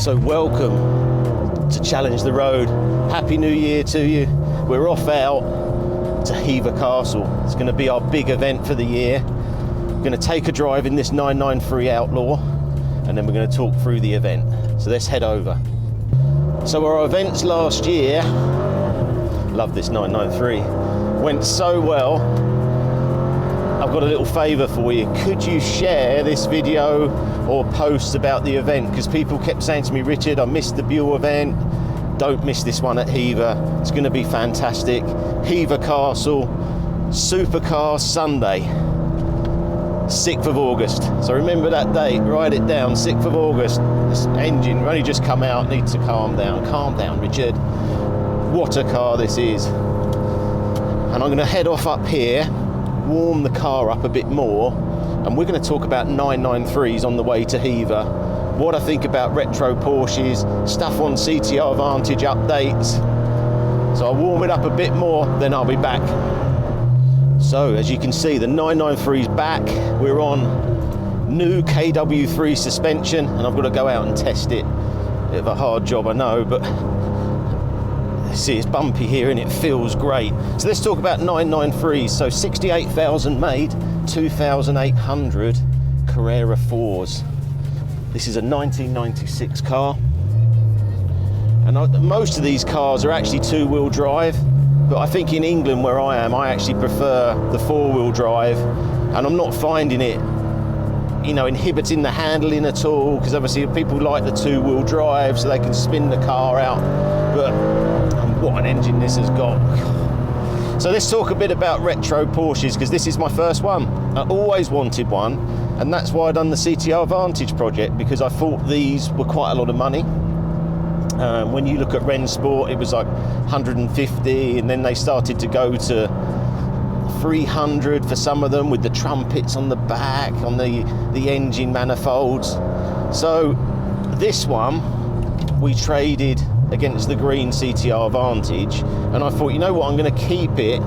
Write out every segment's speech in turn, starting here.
So welcome to Challenge the Road. Happy New Year to you. We're off out to Hever Castle. It's going to be our big event for the year. We're going to take a drive in this 993 Outlaw, and then we're going to talk through the event. So let's head over. So our events last year, love this 993, went so well. I've got a little favour for you. Could you share this video or post about the event? Because people kept saying to me, Richard, I missed the Buell event. Don't miss this one at Hever. It's going to be fantastic. Hever Castle, Supercar Sunday, 6th of August. So remember that date, write it down, 6th of August. This engine only just come out, needs to calm down. Calm down, Richard. What a car this is. And I'm going to head off up here, warm the car up a bit more, and we're going to talk about 993s on the way to Hever, what I think about retro Porsches, stuff on CTR Vantage updates. So I'll warm it up a bit more, then I'll be back. So as you can see, the 993's back. We're on new KW3 suspension, and I've got to go out and test it. Bit of a hard job, I know, but see, it's bumpy here and it feels great. So let's talk about 993s. So 68,000 made, 2,800 Carrera 4s. This is a 1996 car. And most of these cars are actually two-wheel drive, but I think in England where I am, I actually prefer the four-wheel drive, and I'm not finding it, you know, inhibiting the handling at all, because obviously people like the two-wheel drive so they can spin the car out, but what an engine this has got. So let's talk a bit about retro Porsches, because this is my first one. I always wanted one, and that's why I done the CTR Vantage project, because I thought these were quite a lot of money. When you look at Rennsport, it was like 150, and then they started to go to 300 for some of them, with the trumpets on the back, on the engine manifolds. So this one we traded against the green CTR Vantage, and I thought, you know what, I'm going to keep it,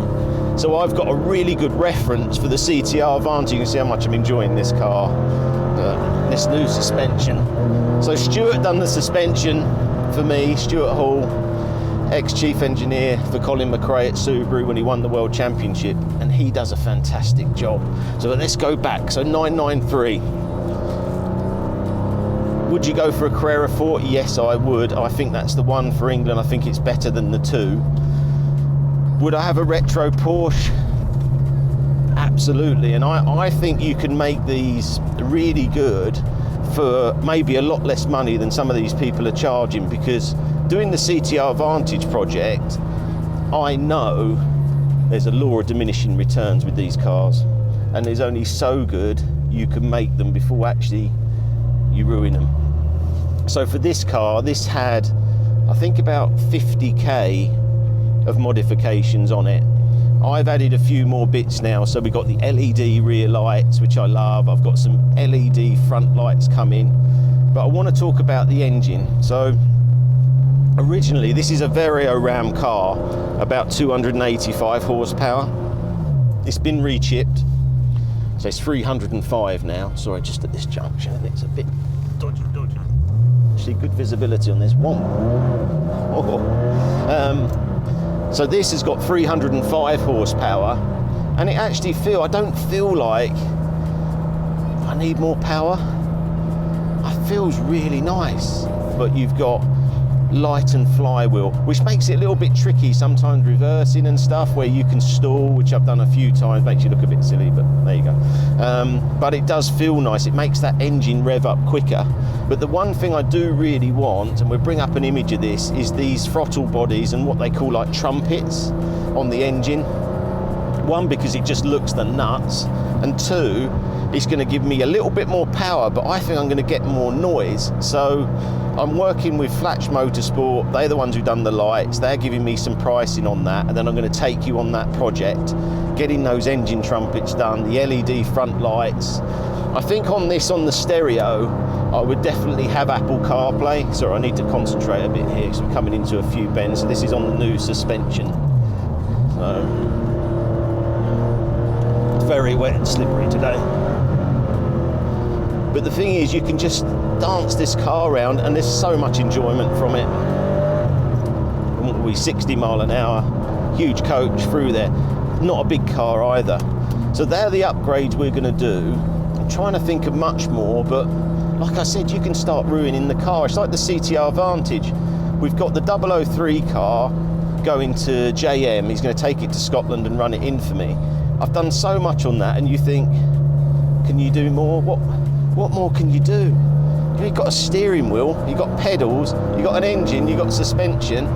so I've got a really good reference for the CTR Vantage. You can see how much I'm enjoying this car, this new suspension. So Stuart done the suspension for me, Stuart Hall, ex-chief engineer for Colin McRae at Subaru when he won the World Championship, and he does a fantastic job. So let's go back. So 993. Would you go for a Carrera 4? Yes, I would. I think that's the one for England. I think it's better than the two. Would I have a retro Porsche? Absolutely. And I think you can make these really good for maybe a lot less money than some of these people are charging, because doing the CTR Vantage project, I know there's a law of diminishing returns with these cars, and there's only so good you can make them before actually you ruin them. So for this car, this had, I think, about 50k of modifications on it. I've added a few more bits now. So we got the LED rear lights, which I love. I've got some LED front lights coming, but I want to talk about the engine. So originally, this is a Vario Ram car, about 285 horsepower. It's been rechipped, so it's 305 now. Sorry, just at this junction, and it's a bit dodgy. Actually, good visibility on this one. So this has got 305 horsepower, and I don't feel like I need more power. It feels really nice, but you've got light and flywheel, which makes it a little bit tricky sometimes reversing and stuff, where you can stall, which I've done a few times, makes you look a bit silly, but there you go. But it does feel nice. It makes that engine rev up quicker. But the one thing I do really want, and we'll bring up an image of this, is these throttle bodies and what they call like trumpets on the engine. One, because it just looks the nuts, and two, it's going to give me a little bit more power, but I think I'm going to get more noise. So I'm working with Flash Motorsport. They're the ones who've done the lights. They're giving me some pricing on that, and then I'm going to take you on that project, getting those engine trumpets done, the LED front lights. I think on the stereo, I would definitely have Apple CarPlay. Sorry, I need to concentrate a bit here because we're coming into a few bends. So this is on the new suspension. So it's very wet and slippery today. But the thing is, you can just dance this car around and there's so much enjoyment from it. And what are we, 60 mile an hour, huge coach through there. Not a big car either. So they're the upgrades we're going to do. I'm trying to think of much more, but like I said, you can start ruining the car. It's like the CTR Vantage. We've got the 003 car going to JM. He's going to take it to Scotland and run it in for me. I've done so much on that, and you think, can you do more? What more can you do? You've got a steering wheel, you've got pedals, you've got an engine, you've got suspension.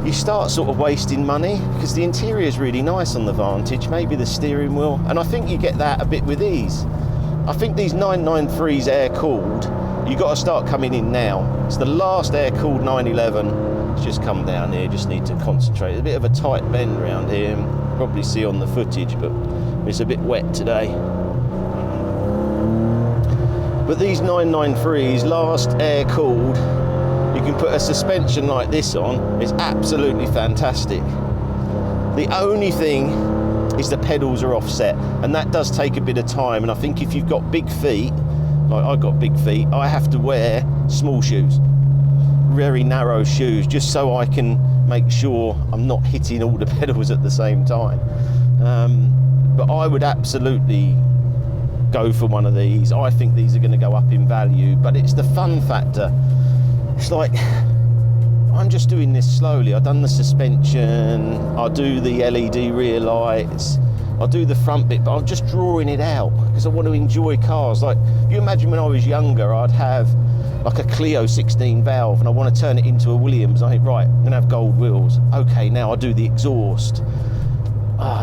You start sort of wasting money because the interior is really nice on the Vantage, maybe the steering wheel, and I think you get that a bit with ease. I think these 993s air-cooled, you've got to start coming in now. It's the last air-cooled 911. It's just come down here, just need to concentrate. There's a bit of a tight bend around here, probably see on the footage, but it's a bit wet today. But these 993s, last air-cooled, you can put a suspension like this on. It's absolutely fantastic. The only thing is the pedals are offset, and that does take a bit of time. And I think if you've got big feet, like I've got big feet, I have to wear small shoes, very narrow shoes, just so I can make sure I'm not hitting all the pedals at the same time. But I would absolutely go for one of these. I think these are going to go up in value, but it's the fun factor. It's like, I'm just doing this slowly. I've done the suspension, I'll do the LED rear lights, I'll do the front bit, but I'm just drawing it out because I want to enjoy cars. Like, if you imagine when I was younger, I'd have like a Clio 16 valve and I want to turn it into a Williams. I think, right, I'm going to have gold wheels. Okay, now I'll do the exhaust.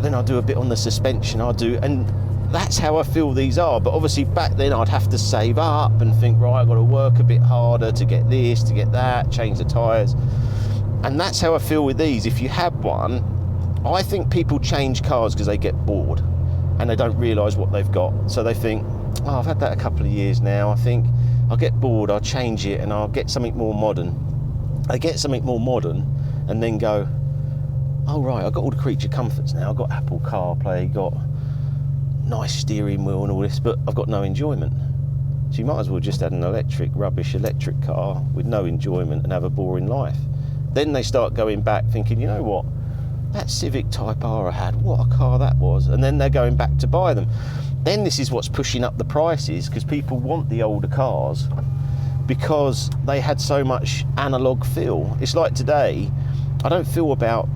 Then I'll do a bit on the suspension. And that's how I feel these are. But obviously back then I'd have to save up and think, right, I've got to work a bit harder to get this, to get that, change the tyres. And that's how I feel with these. If you have one, I think people change cars because they get bored and they don't realise what they've got. So they think, oh, I've had that a couple of years now. I think I'll get bored, I'll change it and I'll get something more modern. I get something more modern and then go, oh right, I've got all the creature comforts now. I've got Apple CarPlay, got nice steering wheel and all this, but I've got no enjoyment. So you might as well just add an rubbish electric car with no enjoyment and have a boring life. Then they start going back thinking, you know what, that Civic Type R I had, what a car that was. And then they're going back to buy them. Then this is what's pushing up the prices, because people want the older cars because they had so much analog feel. It's like today, I don't feel about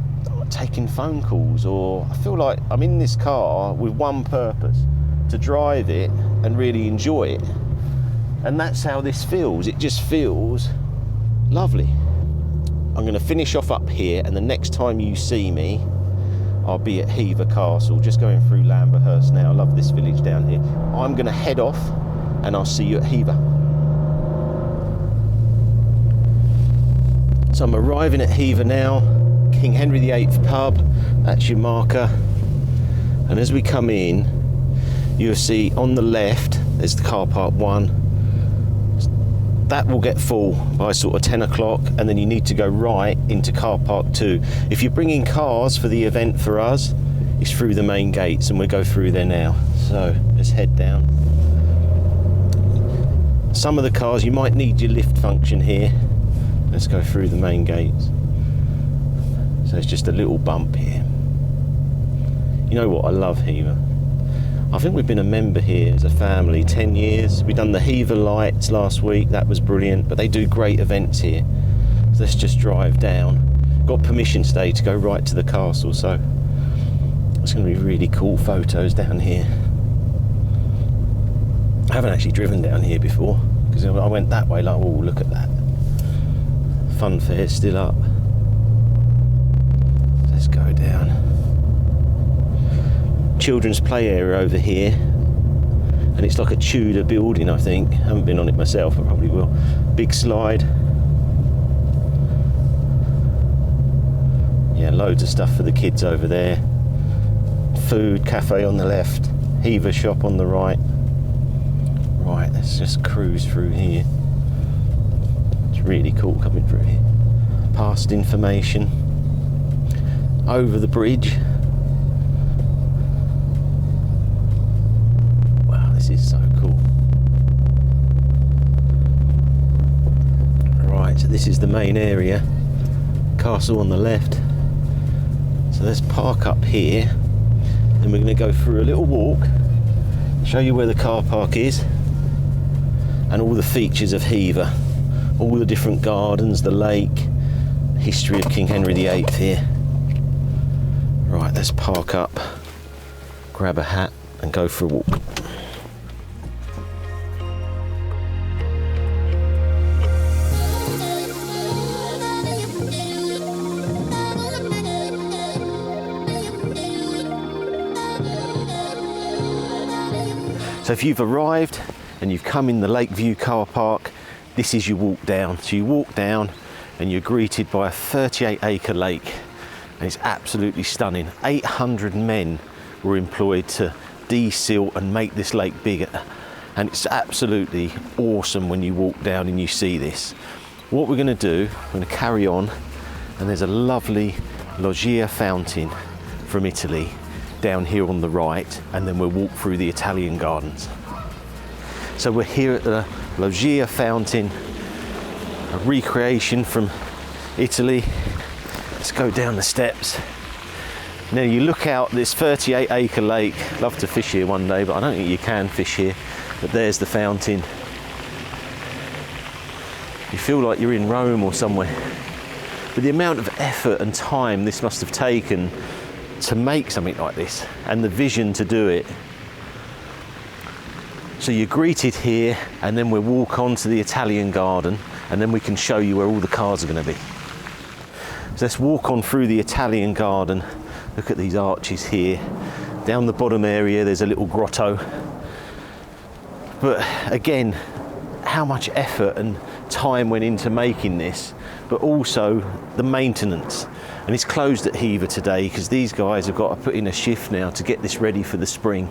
taking phone calls, or I feel like I'm in this car with one purpose, to drive it and really enjoy it. And that's how this feels. It just feels lovely. I'm going to finish off up here, and the next time you see me, I'll be at Hever Castle, just going through Lamberhurst now. I love this village down here. I'm going to head off and I'll see you at Hever. So I'm arriving at Hever now. King Henry VIII pub, that's your marker. And as we come in, you'll see on the left, there's the car park 1. That will get full by sort of 10 o'clock, and then you need to go right into car park 2. If you're bringing cars for the event for us, it's through the main gates, and we'll go through there now. So let's head down. Some of the cars, you might need your lift function here. Let's go through the main gates. So it's just a little bump here. You know what, I love Hever. I think we've been a member here as a family 10 years. We've done the Hever lights last week, that was brilliant, but they do great events here. So let's just drive down. Got permission today to go right to the castle, so it's going to be really cool photos down here. I haven't actually driven down here before, because I went that way like, oh, look at that. Fun fair's still up. Let's go down. Children's play area over here, and it's like a Tudor building, I think. I haven't been on it myself, I probably will. Big slide. Yeah, loads of stuff for the kids over there. Food, cafe on the left, Hever shop on the right. Right, let's just cruise through here. It's really cool coming through here. Past information. Over the bridge. Wow, this is so cool. this is the main area, castle on the left. So let's park up here, and we're going to go through a little walk, show you where the car park is and all the features of Hever, all the different gardens, the lake, history of King Henry VIII here. Right, let's park up, grab a hat and go for a walk. So if you've arrived and you've come in the Lakeview car park, this is your walk down. So you walk down and you're greeted by a 38-acre lake, and it's absolutely stunning. 800 men were employed to de-silt and make this lake bigger, and it's absolutely awesome when you walk down and you see this. What we're going to do, we're going to carry on, and there's a lovely Loggia fountain from Italy down here on the right, and then we'll walk through the Italian gardens. So we're here at the Loggia fountain, a recreation from Italy. Let's go down the steps. Now you look out this 38-acre lake. Love to fish here one day, but I don't think you can fish here. But there's the fountain. You feel like you're in Rome or somewhere. But the amount of effort and time this must have taken to make something like this, and the vision to do it. So you're greeted here, and then we'll walk on to the Italian garden, and then we can show you where all the cars are going to be. So let's walk on through the Italian garden. Look at these arches here. Down the bottom area there's a little grotto. But again, how much effort and time went into making this, but also the maintenance. And it's closed at Hever today because these guys have got to put in a shift now to get this ready for the spring.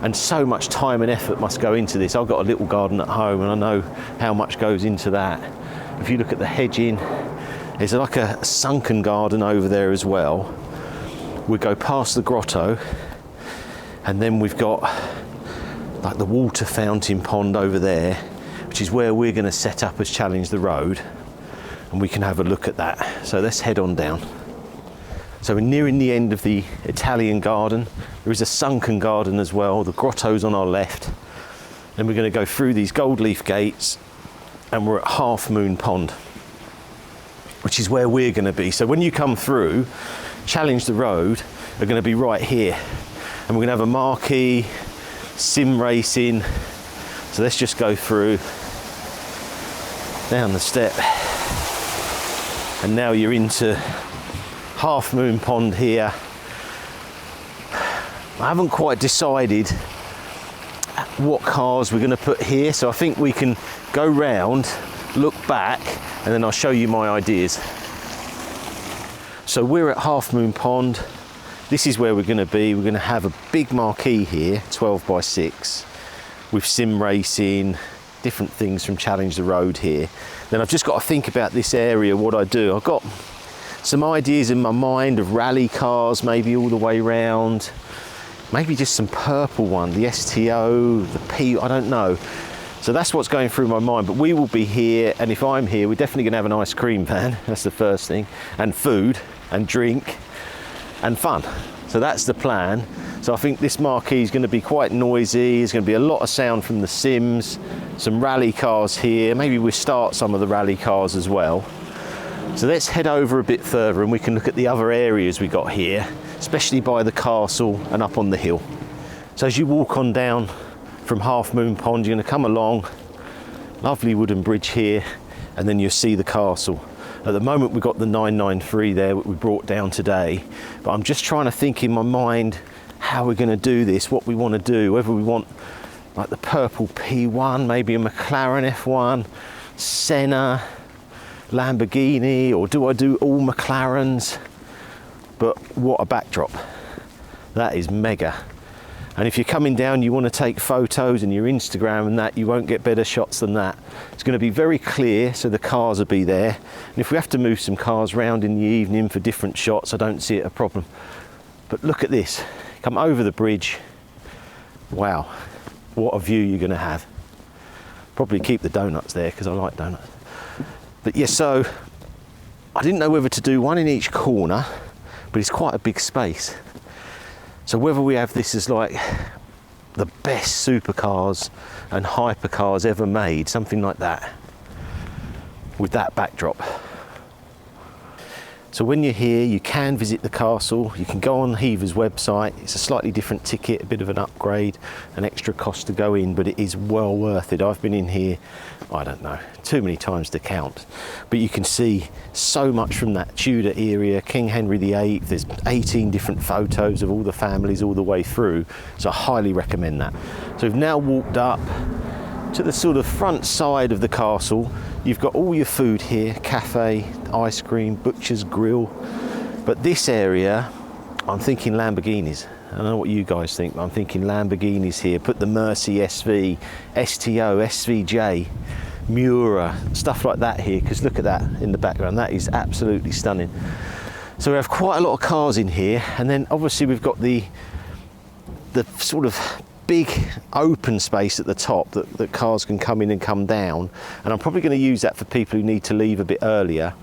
And so much time and effort must go into this. I've got a little garden at home and I know how much goes into that. If you look at the hedging, there's like a sunken garden over there as well. We go past the grotto, and then we've got like the water fountain pond over there, which is where we're going to set up as Challenge the Road, and we can have a look at that. So let's head on down. So we're nearing the end of the Italian garden. There is a sunken garden as well. The grotto's on our left. Then we're going to go through these gold leaf gates, and we're at Half Moon Pond, which is where we're going to be. So when you come through, Challenge the Road are going to be right here. And we're going to have a marquee, sim racing. So let's just go through, down the step. And now you're into Half Moon Pond here. I haven't quite decided what cars we're going to put here, so I think we can go round, look back, and then I'll show you my ideas. So we're at Half Moon Pond. This is where we're going to be. We're going to have a big marquee here, 12x6, with sim racing, different things from Challenge the Road here. Then I've just got to think about this area, what I do. I've got some ideas in my mind of rally cars, maybe all the way round. Maybe just some purple one, the STO, the P, I don't know. So that's what's going through my mind, but we will be here, and if I'm here, we're definitely going to have an ice cream van. That's the first thing, and food and drink and fun. So that's the plan. So I think this marquee is going to be quite noisy. There's going to be a lot of sound from the Sims, some rally cars here. Maybe we'll start some of the rally cars as well. So let's head over a bit further and we can look at the other areas we got here, especially by the castle and up on the hill. So as you walk on down from Half Moon Pond, you're going to come along, lovely wooden bridge here, and then you'll see the castle. At the moment we've got the 993 there that we brought down today, but I'm just trying to think in my mind how we're going to do this, what we want to do, whether we want like the purple P1, maybe a McLaren F1, Senna, Lamborghini, or do I do all McLarens? But what a backdrop. That is mega. And if you're coming down, you want to take photos and your Instagram and that, you won't get better shots than that. It's going to be very clear, so the cars will be there. And if we have to move some cars around in the evening for different shots, I don't see it a problem. But look at this. Come over the bridge. Wow, what a view you're going to have. Probably keep the donuts there because I like donuts. But yeah, so I didn't know whether to do one in each corner, but it's quite a big space. So whether we have this as like the best supercars and hypercars ever made, something like that, with that backdrop. So when you're here, you can visit the castle. You can go on Hever's website. It's a slightly different ticket, a bit of an upgrade, an extra cost to go in, but it is well worth it. I've been in here, I don't know, too many times to count. But you can see so much from that Tudor era, King Henry VIII. There's 18 different photos of all the families all the way through. So I highly recommend that. So we've now walked up to the sort of front side of the castle. You've got all your food here, cafe, ice cream, butcher's grill. But this area, I'm thinking Lamborghinis. I don't know what you guys think, but I'm thinking Lamborghinis here. Put the Mercy SV, STO, SVJ, Miura, stuff like that here, because look at that in the background. That is absolutely stunning. So we have quite a lot of cars in here, and then obviously we've got the sort of big open space at the top that cars can come in and come down, and I'm probably going to use that for people who need to leave a bit earlier.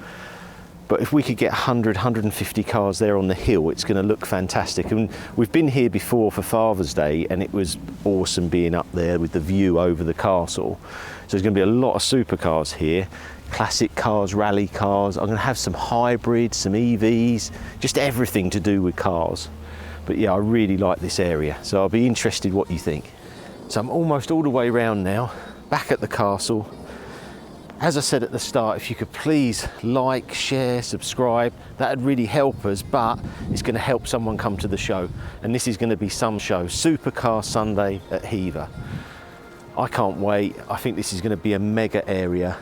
But if we could get 100, 150 cars there on the hill, it's going to look fantastic. And we've been here before for Father's Day, and it was awesome being up there with the view over the castle. So there's going to be a lot of supercars here, classic cars, rally cars. I'm going to have some hybrids, some EVs, just everything to do with cars. But yeah, I really like this area, so I'll be interested what you think. So I'm almost all the way around now, back at the castle. As I said at the start, if you could please like, share, subscribe, that'd really help us, but it's going to help someone come to the show. And this is going to be some show, Supercar Sunday at Hever. I can't wait. I think this is going to be a mega area.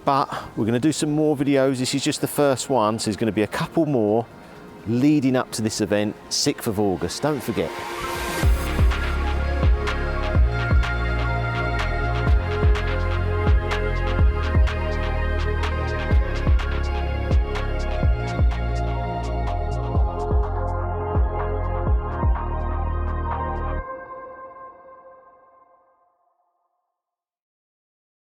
But we're going to do some more videos. This is just the first one, so there's going to be a couple more leading up to this event, 6th of August. Don't forget.